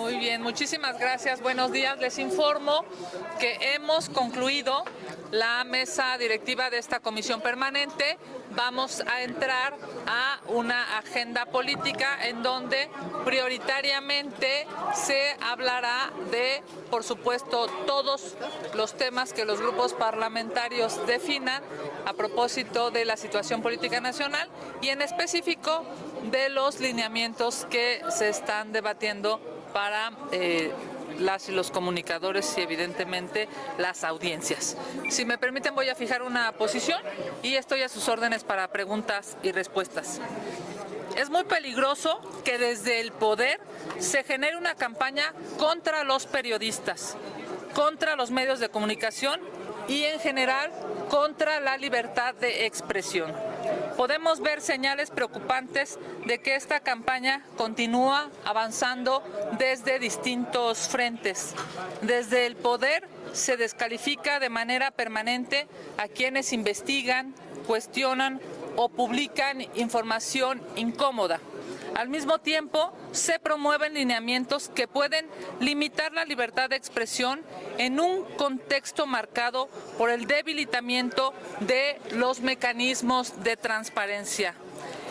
Muy bien, muchísimas gracias. Buenos días. Les informo que hemos concluido la mesa directiva de esta comisión permanente. Vamos a entrar a una agenda política en donde prioritariamente se hablará de, por supuesto, todos los temas que los grupos parlamentarios definan a propósito de la situación política nacional y en específico de los lineamientos que se están debatiendo para las y los comunicadores y evidentemente las audiencias. Si me permiten, voy a fijar una posición y estoy a sus órdenes para preguntas y respuestas. Es muy peligroso que desde el poder se genere una campaña contra los periodistas, contra los medios de comunicación y en general contra la libertad de expresión. Podemos ver señales preocupantes de que esta campaña continúa avanzando desde distintos frentes. Desde el poder se descalifica de manera permanente a quienes investigan, cuestionan o publican información incómoda. Al mismo tiempo, se promueven lineamientos que pueden limitar la libertad de expresión en un contexto marcado por el debilitamiento de los mecanismos de transparencia.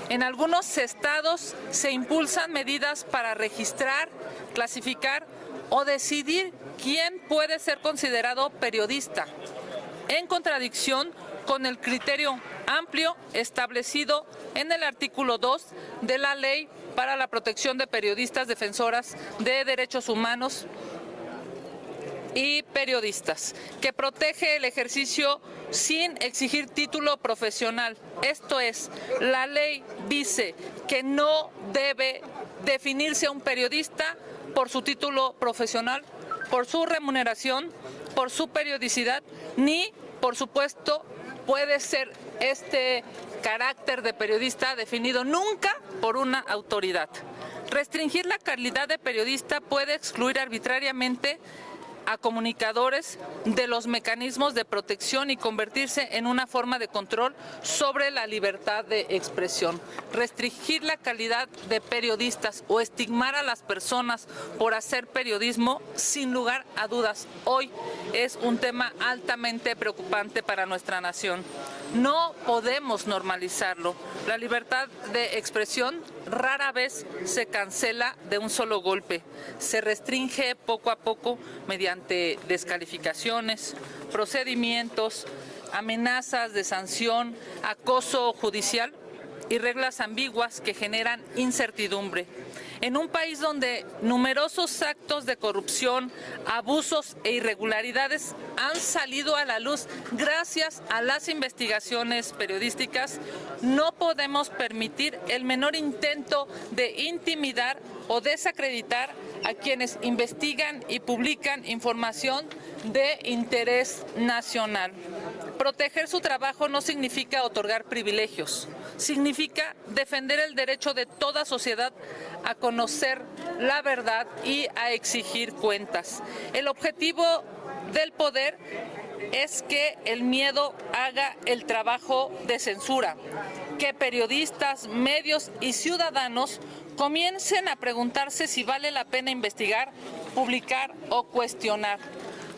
En algunos estados se impulsan medidas para registrar, clasificar o decidir quién puede ser considerado periodista, en contradicción con el criterio amplio establecido en el artículo 2 de la Ley para la Protección de Periodistas Defensoras de Derechos Humanos y Periodistas, que protege el ejercicio sin exigir título profesional. Esto es, la ley dice que no debe definirse a un periodista por su título profesional, por su remuneración, por su periodicidad, ni, por supuesto, puede ser este carácter de periodista definido nunca por una autoridad. Restringir la calidad de periodista puede excluir arbitrariamente a comunicadores de los mecanismos de protección y convertirse en una forma de control sobre la libertad de expresión. Restringir la calidad de periodistas o estigmar a las personas por hacer periodismo, sin lugar a dudas, hoy es un tema altamente preocupante para nuestra nación. No podemos normalizarlo. La libertad de expresión rara vez se cancela de un solo golpe. Se restringe poco a poco mediante descalificaciones, procedimientos, amenazas de sanción, acoso judicial y reglas ambiguas que generan incertidumbre. En un país donde numerosos actos de corrupción, abusos e irregularidades han salido a la luz gracias a las investigaciones periodísticas, no podemos permitir el menor intento de intimidar o desacreditar a quienes investigan y publican información de interés nacional. Proteger su trabajo no significa otorgar privilegios, significa defender el derecho de toda sociedad a conocer la verdad y a exigir cuentas. El objetivo del poder es que el miedo haga el trabajo de censura, que periodistas, medios y ciudadanos comiencen a preguntarse si vale la pena investigar, publicar o cuestionar.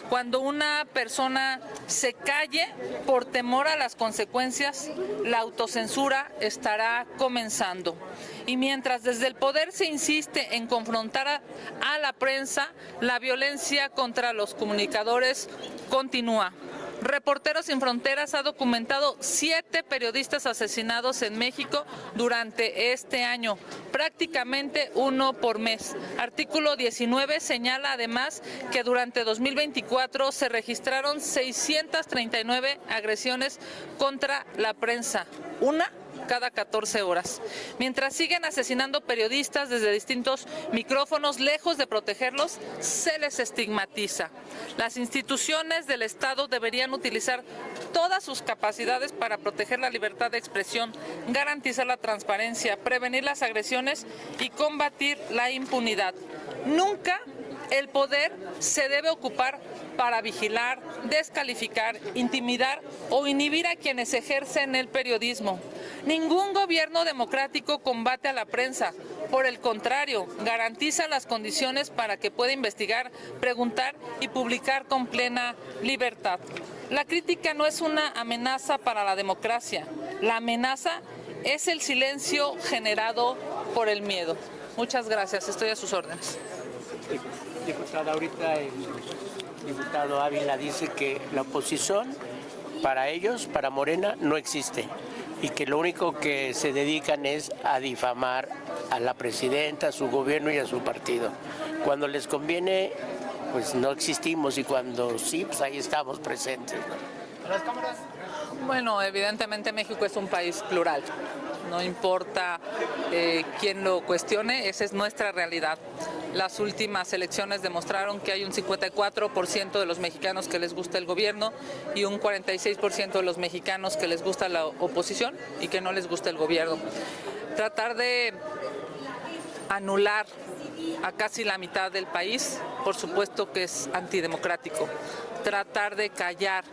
Cuando una persona se calle por temor a las consecuencias, la autocensura estará comenzando. Y mientras desde el poder se insiste en confrontar a la prensa, la violencia contra los comunicadores continúa. Reporteros Sin Fronteras ha documentado 7 periodistas asesinados en México durante este año, prácticamente uno por mes. Artículo 19 señala además que durante 2024 se registraron 639 agresiones contra la prensa, una cada 14 horas. Mientras siguen asesinando periodistas desde distintos micrófonos, lejos de protegerlos, se les estigmatiza. Las instituciones del Estado deberían utilizar todas sus capacidades para proteger la libertad de expresión, garantizar la transparencia, prevenir las agresiones y combatir la impunidad. Nunca El poder se debe ocupar para vigilar, descalificar, intimidar o inhibir a quienes ejercen el periodismo. Ningún gobierno democrático combate a la prensa. Por el contrario, garantiza las condiciones para que pueda investigar, preguntar y publicar con plena libertad. La crítica no es una amenaza para la democracia. La amenaza es el silencio generado por el miedo. Muchas gracias, estoy a sus órdenes. Diputada, ahorita el diputado Ávila dice que la oposición para ellos, para Morena, no existe y que lo único que se dedican es a difamar a la presidenta, a su gobierno y a su partido. Cuando les conviene, pues no existimos, y cuando sí, pues ahí estamos presentes. ¿Las cámaras? Bueno, evidentemente México es un país plural. No importa quién lo cuestione, esa es nuestra realidad. Las últimas elecciones demostraron que hay un 54% de los mexicanos que les gusta el gobierno y un 46% de los mexicanos que les gusta la oposición y que no les gusta el gobierno. Tratar de anular a casi la mitad del país, por supuesto que es antidemocrático. Tratar de callar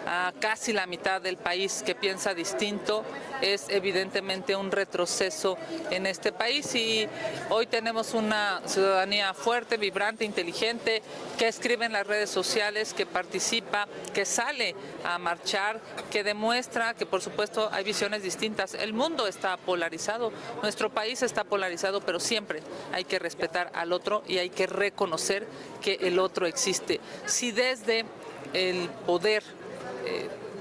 a casi la mitad del país que piensa distinto es evidentemente un retroceso en este país, y hoy tenemos una ciudadanía fuerte, vibrante, inteligente, que escribe en las redes sociales, que participa, que sale a marchar, que demuestra que por supuesto hay visiones distintas. El mundo está polarizado, nuestro país está polarizado, pero siempre hay que respetar al otro y hay que reconocer que el otro existe. Si desde el poder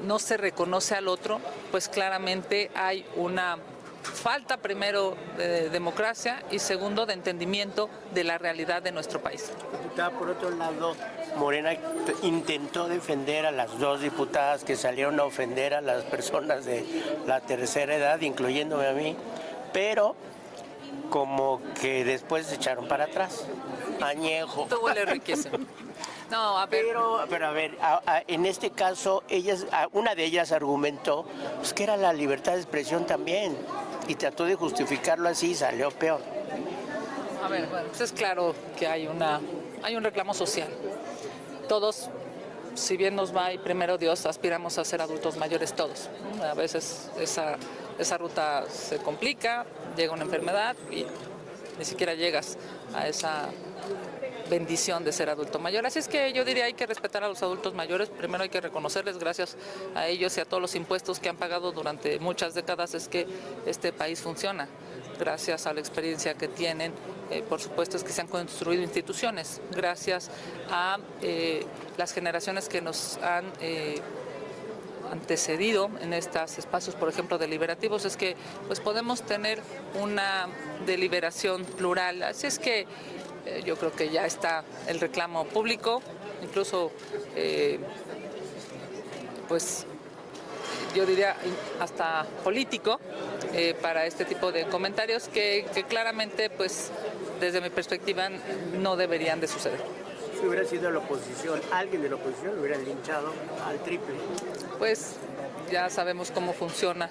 no se reconoce al otro, pues claramente hay una falta, primero, de democracia y segundo, de entendimiento de la realidad de nuestro país. Diputada, por otro lado, Morena intentó defender a las dos diputadas que salieron a ofender a las personas de la tercera edad, incluyéndome a mí, pero como que después se echaron para atrás. Añejo. Esto huele riquísimo. No, a ver. Pero a ver, en este caso, una de ellas argumentó pues, que era la libertad de expresión también, y trató de justificarlo así y salió peor. A ver, bueno, pues es claro que hay un reclamo social. Todos, si bien nos va y primero Dios, aspiramos a ser adultos mayores todos. A veces esa ruta se complica, llega una enfermedad y ni siquiera llegas a esa bendición de ser adulto mayor. Así es que yo diría hay que respetar a los adultos mayores. Primero hay que reconocerles, gracias a ellos y a todos los impuestos que han pagado durante muchas décadas es que este país funciona. Gracias a la experiencia que tienen, por supuesto es que se han construido instituciones. Gracias a las generaciones que nos han antecedido en estos espacios, por ejemplo, deliberativos, es que pues podemos tener una deliberación plural. Así es que yo creo que ya está el reclamo público, incluso pues yo diría hasta político, para este tipo de comentarios que claramente pues desde mi perspectiva no deberían de suceder. Si hubiera sido la oposición, alguien de la oposición lo hubiera linchado al triple. Pues ya sabemos cómo funciona,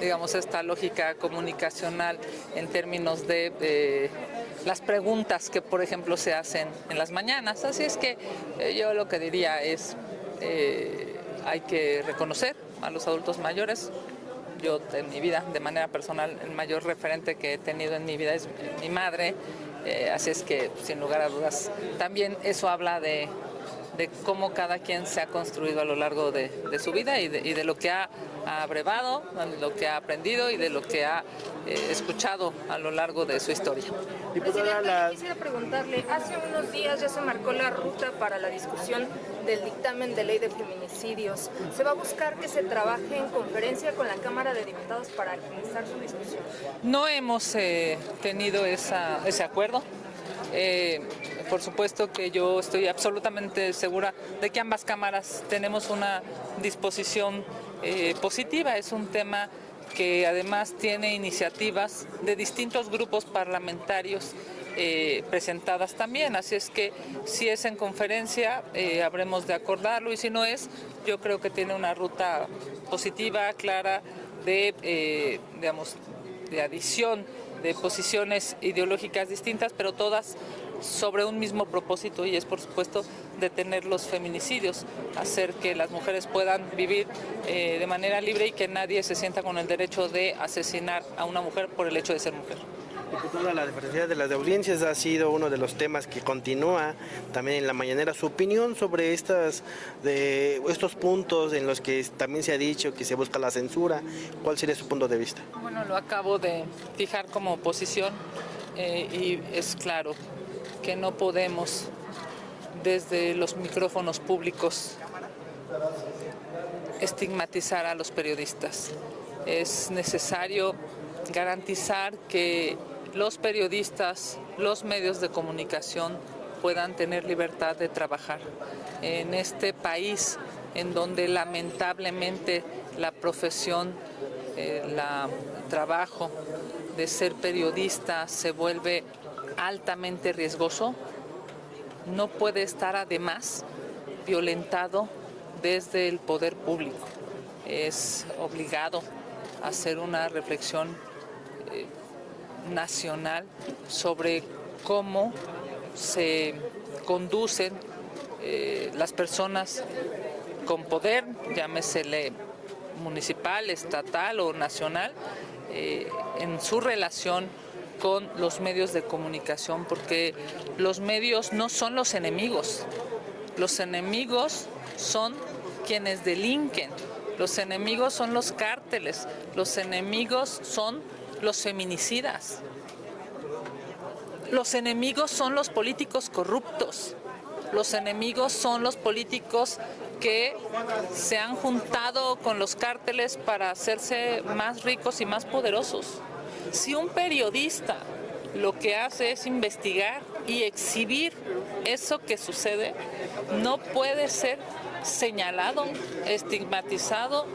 digamos, esta lógica comunicacional en términos de las preguntas que, por ejemplo, se hacen en las mañanas. Así es que yo lo que diría es, hay que reconocer a los adultos mayores. Yo en mi vida, de manera personal, el mayor referente que he tenido en mi vida es mi madre. Así es que, sin lugar a dudas, también eso habla de cómo cada quien se ha construido a lo largo de su vida y de lo que ha abrevado, de lo que ha aprendido y de lo que ha escuchado a lo largo de su historia. Presidenta, quisiera preguntarle, hace unos días ya se marcó la ruta para la discusión del dictamen de ley de feminicidios. ¿Se va a buscar que se trabaje en conferencia con la Cámara de Diputados para agilizar su discusión? No hemos tenido ese acuerdo. Por supuesto que yo estoy absolutamente segura de que ambas cámaras tenemos una disposición positiva. Es un tema que además tiene iniciativas de distintos grupos parlamentarios presentadas también. Así es que si es en conferencia habremos de acordarlo, y si no es, yo creo que tiene una ruta positiva, clara, de adición de posiciones ideológicas distintas, pero todas sobre un mismo propósito, y es, por supuesto, detener los feminicidios, hacer que las mujeres puedan vivir de manera libre y que nadie se sienta con el derecho de asesinar a una mujer por el hecho de ser mujer. Diputada, la diversidad de las audiencias ha sido uno de los temas que continúa también en la mañanera. Su opinión sobre estos puntos en los que también se ha dicho que se busca la censura, ¿cuál sería su punto de vista? Bueno, lo acabo de fijar como posición y es claro que no podemos desde los micrófonos públicos estigmatizar a los periodistas. Es necesario garantizar que los periodistas, los medios de comunicación puedan tener libertad de trabajar. En este país en donde lamentablemente la profesión, el trabajo de ser periodista se vuelve altamente riesgoso, no puede estar además violentado desde el poder público. Es obligado a hacer una reflexión nacional sobre cómo se conducen las personas con poder, llámesele municipal, estatal o nacional, en su relación con los medios de comunicación, porque los medios no son los enemigos son quienes delinquen, los enemigos son los cárteles, los enemigos son los feminicidas, los enemigos son los políticos corruptos, los enemigos son los políticos que se han juntado con los cárteles para hacerse más ricos y más poderosos. Si un periodista lo que hace es investigar y exhibir eso que sucede, no puede ser señalado, estigmatizado,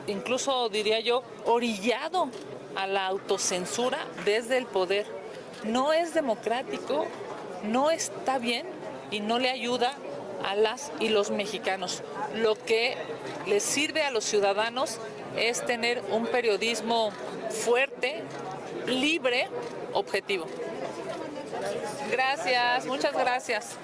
incluso diría yo, orillado a la autocensura desde el poder. No es democrático, no está bien y no le ayuda a las y los mexicanos. Lo que les sirve a los ciudadanos es tener un periodismo fuerte, libre, objetivo. Gracias, muchas gracias.